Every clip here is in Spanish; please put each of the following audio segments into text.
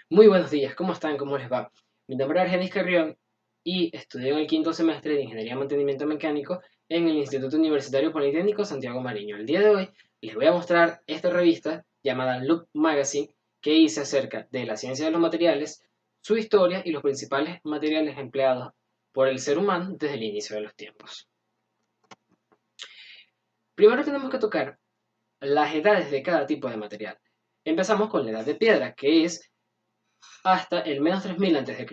Muy buenos días, ¿cómo están? ¿Cómo les va? Mi nombre es Argenis Carrión y estudio en el quinto semestre de Ingeniería y Mantenimiento Mecánico en el Instituto Universitario Politécnico Santiago Mariño. El día de hoy les voy a mostrar esta revista llamada Loop Magazine que hice acerca de la ciencia de los materiales, su historia y los principales materiales empleados por el ser humano desde el inicio de los tiempos. Primero tenemos que tocar las edades de cada tipo de material. Empezamos con la edad de piedra, que es hasta el menos 3000 a.C.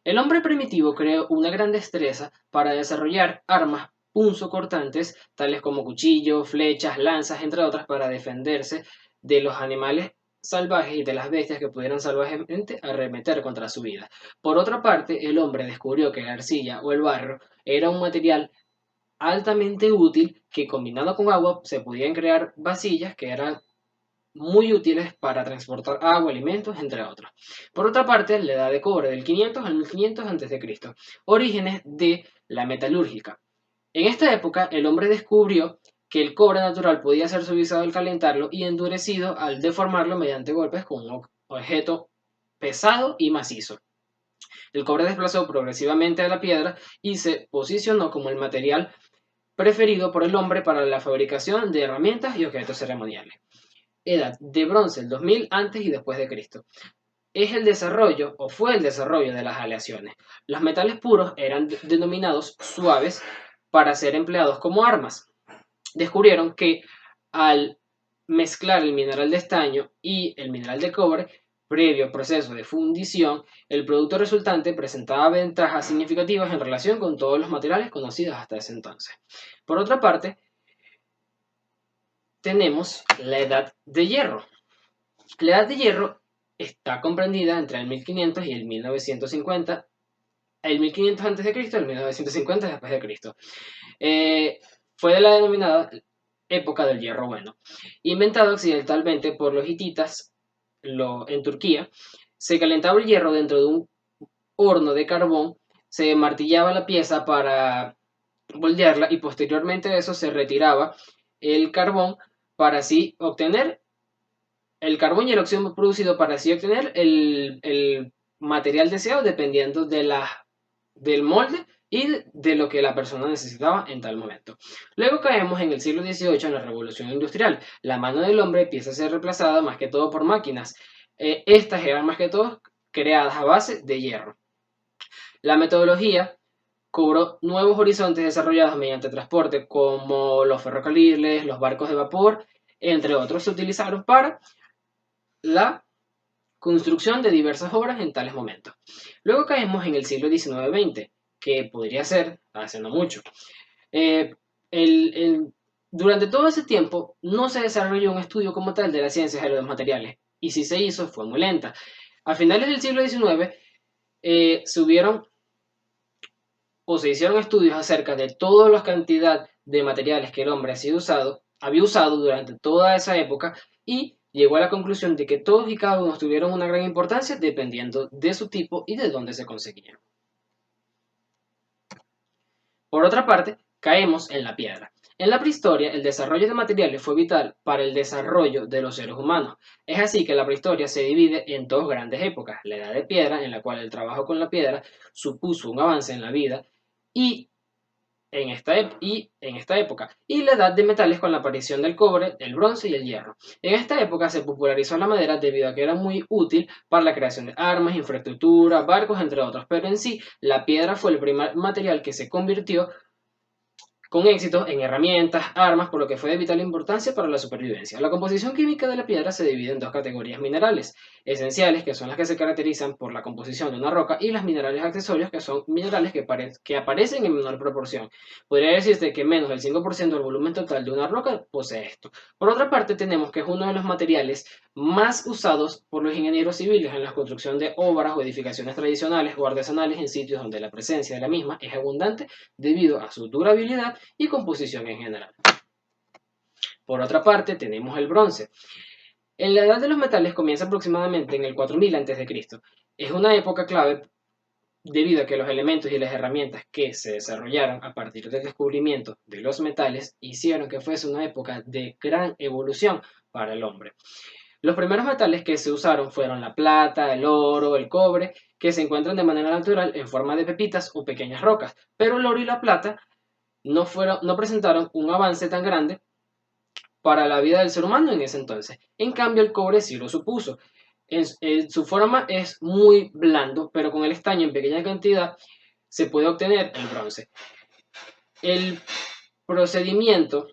El hombre primitivo creó una gran destreza para desarrollar armas punzocortantes, tales como cuchillos, flechas, lanzas, entre otras, para defenderse de los animales salvajes y de las bestias que pudieran salvajemente arremeter contra su vida. Por otra parte, el hombre descubrió que la arcilla o el barro era un material altamente útil que combinado con agua se podían crear vasillas que eran muy útiles para transportar agua, alimentos, entre otros. Por otra parte, la edad de cobre del 500 al 1500 a.C., orígenes de la metalúrgica. En esta época, el hombre descubrió que el cobre natural podía ser suavizado al calentarlo y endurecido al deformarlo mediante golpes con un objeto pesado y macizo. El cobre desplazó progresivamente a la piedra y se posicionó como el material preferido por el hombre para la fabricación de herramientas y objetos ceremoniales. Edad de bronce, el 2000 antes y después de Cristo. Es el desarrollo o fue el desarrollo de las aleaciones. Los metales puros eran denominados suaves para ser empleados como armas. Descubrieron que al mezclar el mineral de estaño y el mineral de cobre, previo proceso de fundición, el producto resultante presentaba ventajas significativas en relación con todos los materiales conocidos hasta ese entonces. Por otra parte, tenemos la edad de hierro. La edad de hierro está comprendida entre el 1500 y el 1950, el 1500 a.C. y el 1950 después de Cristo. Fue de la denominada época del hierro bueno, inventado accidentalmente por los hititas en Turquía. Se calentaba el hierro dentro de un horno de carbón, se martillaba la pieza para moldearla y posteriormente a eso se retiraba el carbón para así obtener el carbón y el óxido producido para así obtener el material deseado dependiendo del molde y de lo que la persona necesitaba en tal momento. Luego caemos en el siglo XVIII, en la Revolución Industrial. La mano del hombre empieza a ser reemplazada más que todo por máquinas. Estas eran más que todo creadas a base de hierro. La metodología cobró nuevos horizontes desarrollados mediante transporte como los ferrocarriles, los barcos de vapor, entre otros, se utilizaron para la construcción de diversas obras en tales momentos. Luego caemos en el siglo XIX-XX, que podría ser hace no mucho. Eh, el, el, durante todo ese tiempo no se desarrolló un estudio como tal de las ciencias de los materiales, y si se hizo fue muy lenta. A finales del siglo XIX se hubieron o se hicieron estudios acerca de toda la cantidad de materiales que el hombre había usado durante toda esa época y llegó a la conclusión de que todos y cada uno tuvieron una gran importancia dependiendo de su tipo y de dónde se conseguían. Por otra parte, caemos en la piedra. En la prehistoria, el desarrollo de materiales fue vital para el desarrollo de los seres humanos. Es así que la prehistoria se divide en dos grandes épocas: la edad de piedra, en la cual el trabajo con la piedra supuso un avance en la vida, y en esta época, y la edad de metales con la aparición del cobre, el bronce y el hierro. En esta época se popularizó la madera debido a que era muy útil para la creación de armas, infraestructura, barcos, entre otros, pero en sí la piedra fue el primer material que se convirtió con éxito en herramientas, armas, por lo que fue de vital importancia para la supervivencia. La composición química de la piedra se divide en dos categorías: minerales esenciales, que son las que se caracterizan por la composición de una roca, y las minerales accesorios, que son minerales que aparecen en menor proporción. Podría decirse que menos del 5% del volumen total de una roca posee esto. Por otra parte, tenemos que es uno de los materiales más usados por los ingenieros civiles en la construcción de obras o edificaciones tradicionales o artesanales en sitios donde la presencia de la misma es abundante debido a su durabilidad y composición en general. Por otra parte, tenemos el bronce. En la edad de los metales comienza aproximadamente en el 4000 a.C. Es una época clave debido a que los elementos y las herramientas que se desarrollaron a partir del descubrimiento de los metales hicieron que fuese una época de gran evolución para el hombre. Los primeros metales que se usaron fueron la plata, el oro, el cobre, que se encuentran de manera natural en forma de pepitas o pequeñas rocas, pero el oro y la plata no presentaron un avance tan grande para la vida del ser humano en ese entonces. En cambio, el cobre sí lo supuso. Su forma es muy blando, pero con el estaño en pequeña cantidad se puede obtener el bronce. El procedimiento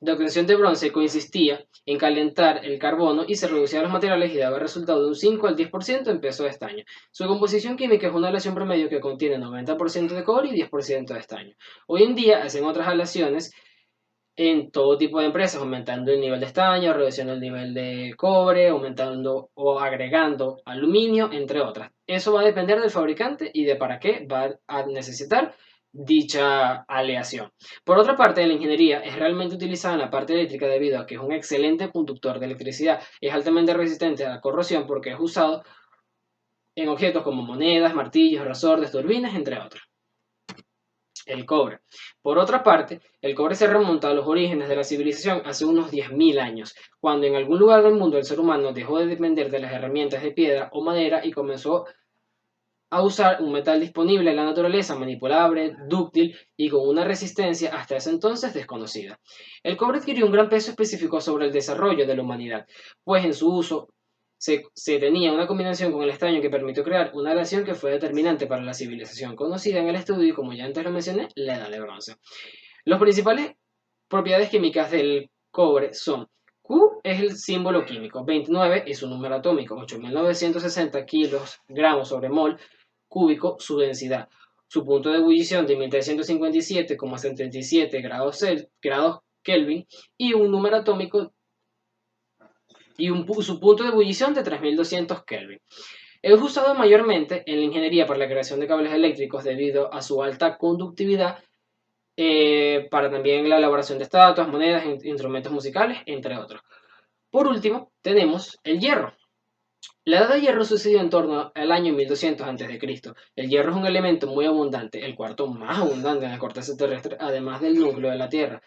de obtención de bronce consistía en calentar el carbono y se reducían los materiales y daba resultado de un 5 al 10% en peso de estaño. Su composición química es una aleación promedio que contiene 90% de cobre y 10% de estaño. Hoy en día hacen otras aleaciones en todo tipo de empresas, aumentando el nivel de estaño, reduciendo el nivel de cobre, aumentando o agregando aluminio, entre otras. Eso va a depender del fabricante y de para qué va a necesitar dicha aleación. Por otra parte, la ingeniería es realmente utilizada en la parte eléctrica debido a que es un excelente conductor de electricidad. Es altamente resistente a la corrosión porque es usado en objetos como monedas, martillos, resortes, turbinas, entre otros. El cobre. Por otra parte, el cobre se remonta a los orígenes de la civilización hace unos 10.000 años, cuando en algún lugar del mundo el ser humano dejó de depender de las herramientas de piedra o madera y comenzó a usar un metal disponible en la naturaleza, manipulable, dúctil y con una resistencia hasta ese entonces desconocida. El cobre adquirió un gran peso específico sobre el desarrollo de la humanidad, pues en su uso se tenía una combinación con el estaño que permitió crear una relación que fue determinante para la civilización conocida en el estudio y, como ya antes lo mencioné, la edad de bronce. Las principales propiedades químicas del cobre son: Q es el símbolo químico, 29 es su número atómico, 8.960 gramos sobre mol cúbico su densidad, su punto de ebullición de 1357,77 grados Kelvin y un número atómico y su punto de ebullición de 3200 Kelvin. Es usado mayormente en la ingeniería para la creación de cables eléctricos debido a su alta conductividad, para también la elaboración de estatuas, monedas, instrumentos musicales, entre otros. Por último, tenemos el hierro. La edad de hierro sucedió en torno al año 1200 a.C. El hierro es un elemento muy abundante, el cuarto más abundante en la corteza terrestre, además del núcleo de la Tierra,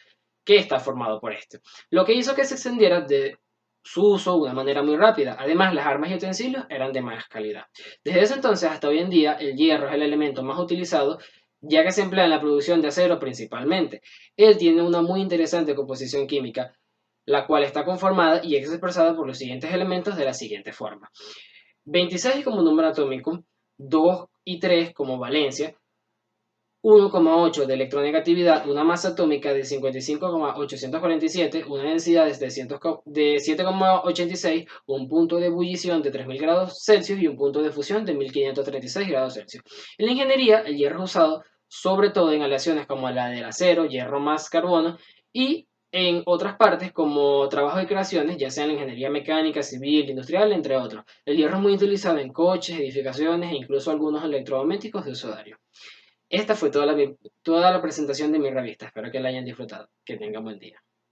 que está formado por este, lo que hizo que se extendiera de su uso de una manera muy rápida. Además, las armas y utensilios eran de más calidad. Desde ese entonces hasta hoy en día, el hierro es el elemento más utilizado, ya que se emplea en la producción de acero principalmente. Él tiene una muy interesante composición química, la cual está conformada y es expresada por los siguientes elementos de la siguiente forma: 26 como número atómico, 2 y 3 como valencia, 1,8 de electronegatividad, una masa atómica de 55,847, una densidad de 7,86, un punto de ebullición de 3000 grados Celsius y un punto de fusión de 1536 grados Celsius. En la ingeniería, el hierro es usado sobre todo en aleaciones como la del acero, hierro más carbono, y en otras partes como trabajos de creaciones, ya sea en la ingeniería mecánica, civil, industrial, entre otros. El hierro es muy utilizado en coches, edificaciones e incluso algunos electrodomésticos de uso diario. Esta fue toda la presentación de mi revista. Espero que la hayan disfrutado. Que tengan buen día.